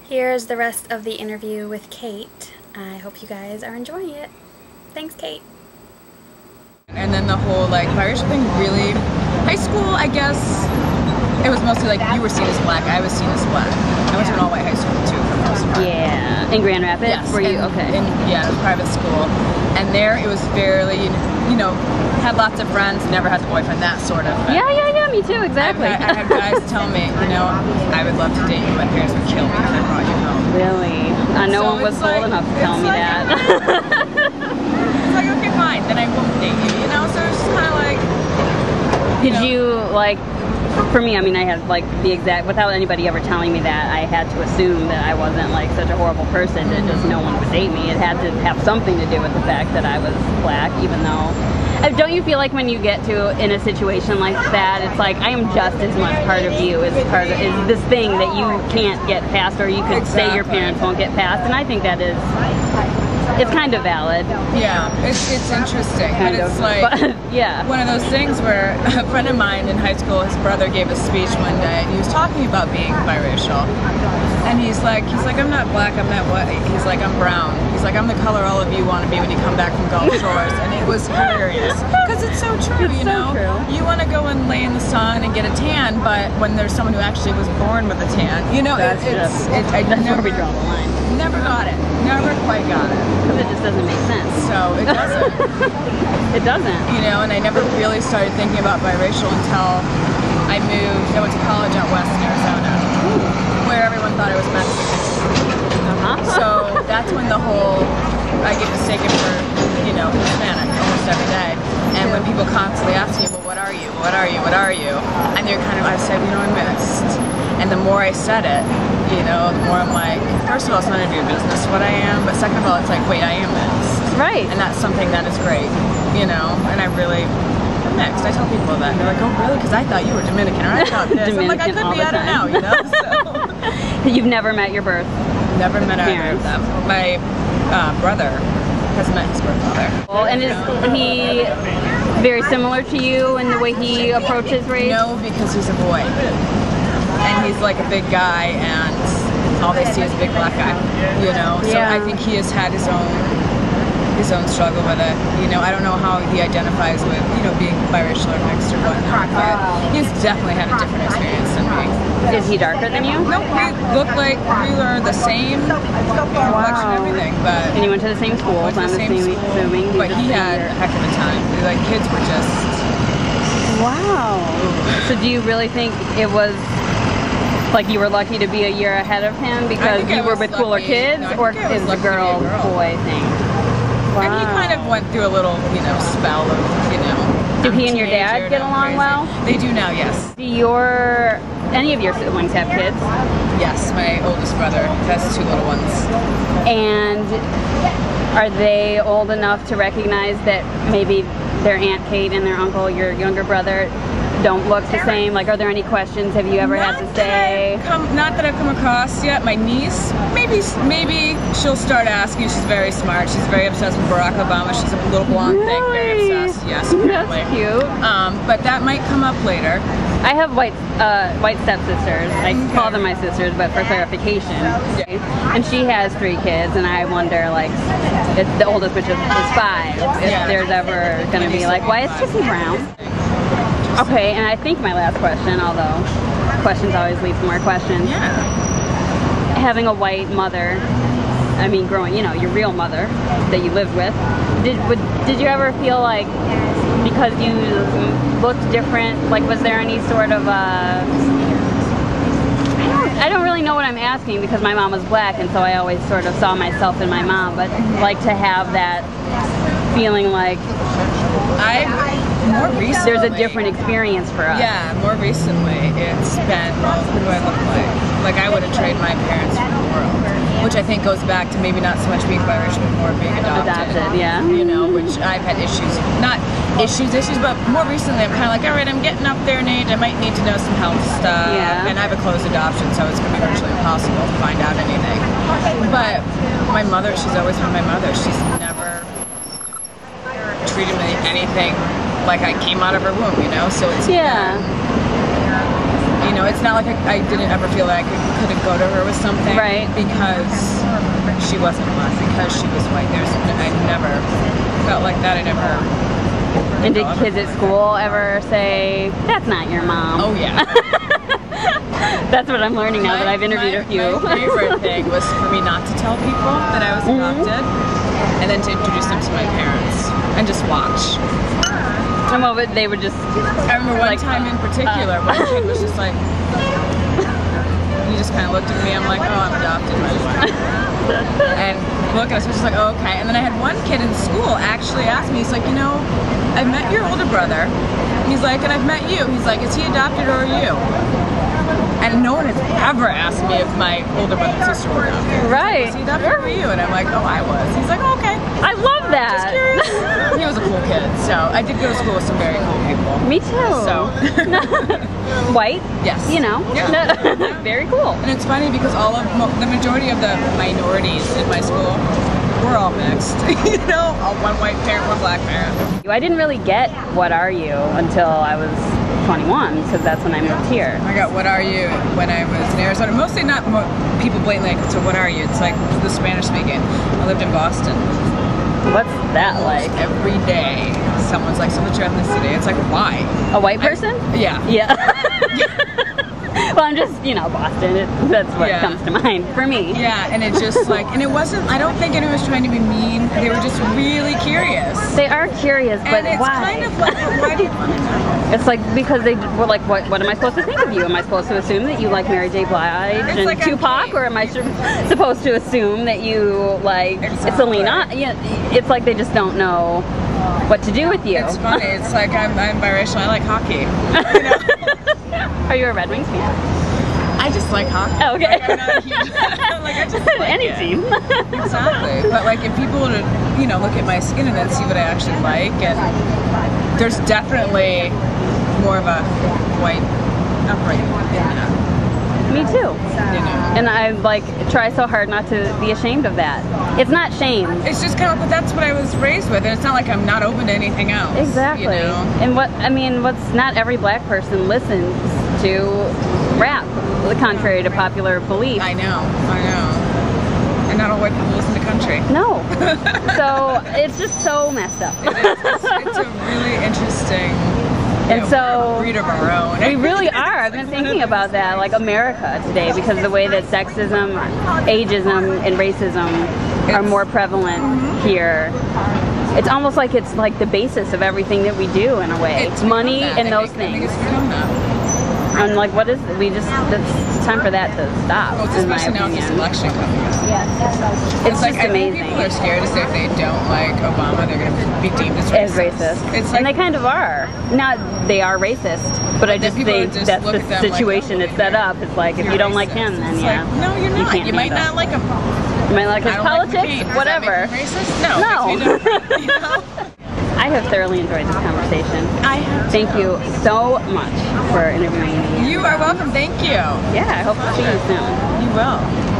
Here's the rest of the interview with Kate. I hope you guys are enjoying it. Thanks, Kate. And then the whole like biracial thing really, high school, I guess, it was mostly like you were seen as black, I was seen as black. I went to an all-white high school too for the most part. Yeah, in Grand Rapids? Yes. Were you, okay. Yeah, it was a private school. And there it was fairly, you know, had lots of friends, never had a boyfriend, that sort of thing. Yeah, me too, exactly. I had guys tell me, you know, I would love to date you, my parents would kill me if I brought you home. Really? No one was bold enough to tell me that. It's like, okay, fine, then I won't date you, you know? So it's just kind of like, Did you, like, for me, I mean, I had, like, the exact, without anybody ever telling me that, I had to assume that I wasn't, like, such a horrible person that just no one would date me. It had to have something to do with the fact that I was black, even though... Don't you feel like when you get to in a situation like that, it's like I am just as much part of you as part of this thing that you can't get past, or you could say your parents won't get past, and I think that is, it's kind of valid. Yeah, it's interesting, but it's like yeah, one of those things where a friend of mine in high school, his brother gave a speech one day, and he was talking about being biracial, and he's like, I'm not black, I'm not white. He's like, I'm brown. He's like, I'm the color all of you want to be when you come back from Gulf Shores, and it was hilarious because it's so true. You know, you want to go and lay in the sun and get a tan, but when there's someone who actually was born with a tan, you know, that's I never we draw the line. Never got it. Never quite got it. Because it just doesn't make sense. So it doesn't. It doesn't. You know, and I never really started thinking about biracial until I moved. I went to college out west in Arizona, where everyone thought I was Mexican. So that's when the whole, I get mistaken for, you know, Hispanic almost every day. And when people constantly ask me, well, what are you? What are you? What are you? And you're kind of, I said, you know, I'm mixed. And the more I said it, you know, the more I'm like, first of all, it's none of your business what I am, but second of all, it's like, wait, I am mixed. Right. And that's something that is great, you know, and I really, I'm mixed. I tell people that. And they're like, oh, really? Because I thought you were Dominican, or I thought this. I'm like, I could be, I don't know, you know, so. You've never met your birth Never met either of them. My brother has met his birth mother. Well, and is he very similar to you in the way he approaches race? No, because he's a boy. And he's like a big guy, and all they see is a big black guy, you know? So I think he has had his own struggle with it. You know, I don't know how he identifies with, you know, being biracial or mixed or whatnot, but he's definitely had a different experience than me. Is he darker than you? No, we look like we were the same complexion and everything, but... And you went to the same schools, I'm assuming. But he had a heck of a time. Like, kids were just... Wow. So do you really think it was... Like you were lucky to be a year ahead of him because you were with cooler kids, or is it a girl-boy thing? Wow. And he kind of went through a little, you know, spell of, you know. Do he and your dad get along well? They do now, yes. Do any of your siblings have kids? Yes, my oldest brother has two little ones. And are they old enough to recognize that maybe their Aunt Kate and their uncle, your younger brother, don't look the same? Like, are there any questions have you ever had to say? Not that I've come across yet. My niece, maybe she'll start asking. She's very smart. She's very obsessed with Barack Obama. She's a little blonde thing, very obsessed. Yes, apparently. That's cute. But that might come up later. I have white stepsisters. I call them my sisters, but for clarification. Yeah. And she has 3 kids, and I wonder, like, it's the oldest, which is 5, if there's ever going to be like, why is Tiffany brown? Okay, and I think my last question, although questions always lead to more questions. Yeah. Having a white mother, I mean, growing, you know, your real mother that you lived with, did you ever feel like, because you looked different, like, was there any sort of, I don't really know what I'm asking because my mom was black, and so I always sort of saw myself in my mom, but like to have that feeling like, more recently, there's a different experience for us. Yeah, more recently, it's been, well, who do I look like? Like, I would have traded my parents for the world. Which I think goes back to maybe not so much being biracial, but more being adopted. Yeah. You know, which I've had issues. Not issues, but more recently I'm kind of like, all right, I'm getting up there in age. I might need to know some health stuff. Yeah. And I have a closed adoption, so it's going to be virtually impossible to find out anything. But my mother, she's always been my mother. She's never treated me anything like I came out of her womb, you know? So it's been, you know, it's not like I didn't ever feel like I couldn't go to her with something. Right. Because she wasn't black, because she was white. I never felt like that. I never. And did kids at school ever say, "That's not your mom"? Oh yeah. That's what I'm learning now that I've interviewed a few. My favorite thing was for me not to tell people that I was adopted, and then to introduce them to my parents and just watch. Some of it, they would just. I remember one time in particular, one kid was just like, he just kind of looked at me. I'm like, oh, I'm adopted, by the way. And look at us, was just like, oh, okay. And then I had one kid in school actually ask me, he's like, you know, I've met your older brother. He's like, and I've met you. He's like, is he adopted or are you? And no one has ever asked me if my older brother and sister were adopted. Right. Was he adopted or were you? And I'm like, oh, I was. He's like, oh, okay. I love that. Just curious. He was a cool kid, so I did go to school with some very cool people. Me too. So. White? Yes. You know? Yeah. Very cool. And it's funny because the majority of the minorities in my school were all mixed. You know, one white parent, one black parent. I didn't really get "What Are You" until I was 21, because that's when I moved here. I got "What Are You" when I was in Arizona. Mostly not people blatantly like, so what are you? It's like the Spanish speaking. I lived in Boston. What's that like? Every day, someone's like, so what's your ethnicity? It's like, why? A white person? Yeah. Yeah. Well, I'm just, you know, Boston. That's what comes to mind for me. Yeah, and it just like, and it wasn't, I don't think anyone was trying to be mean. They were just really curious. They are curious, but and it's why? kind of like, why do you want to know? It's like, because they were like, what am I supposed to think of you? Am I supposed to assume that you like Mary J. Blige and like Tupac? Or am I supposed to assume that you like Selena? Yeah, it's like they just don't know what to do with you. It's funny. It's like I'm biracial. I like hockey. You know? Are you a Red Wings fan? I just like hockey. Oh, okay. Like, I'm not a huge, like, I just like any it. team. Exactly. But like, if people were to, you know, look at my skin and then see what I actually like, and there's definitely more of a white upright in that. Me too. You know. And I like try so hard not to be ashamed of that. It's not shame. It's just kind of, but that's what I was raised with, and it's not like I'm not open to anything else. Exactly. You know? And what's not every black person listens to rap, contrary to popular belief. I know. And not all white people listen to country. No. So it's just so messed up. It's a really interesting. And so breed of our own. We really are. I've been thinking about that, like America today, because the way that sexism, ageism, and racism are more prevalent here. It's almost like it's like the basis of everything that we do in a way. It's money and those things. I think it's become that. I'm like, what is it? It's time for that to stop. Well, especially now with this election coming up. It's like, just amazing. People are scared to say if they don't like Obama, they're going to be deemed as racist. It's like, and they kind of are. Not they are racist, but I just think that's the situation it's set up. It's like, if you don't like him, then yeah. Like, no, you're not. You might not like him. You might like his politics, whatever. Racist? No. You know? I have thoroughly enjoyed this conversation. I have. Thank you so much for interviewing me. You are welcome. Thank you. Yeah, I hope to see you soon. You will.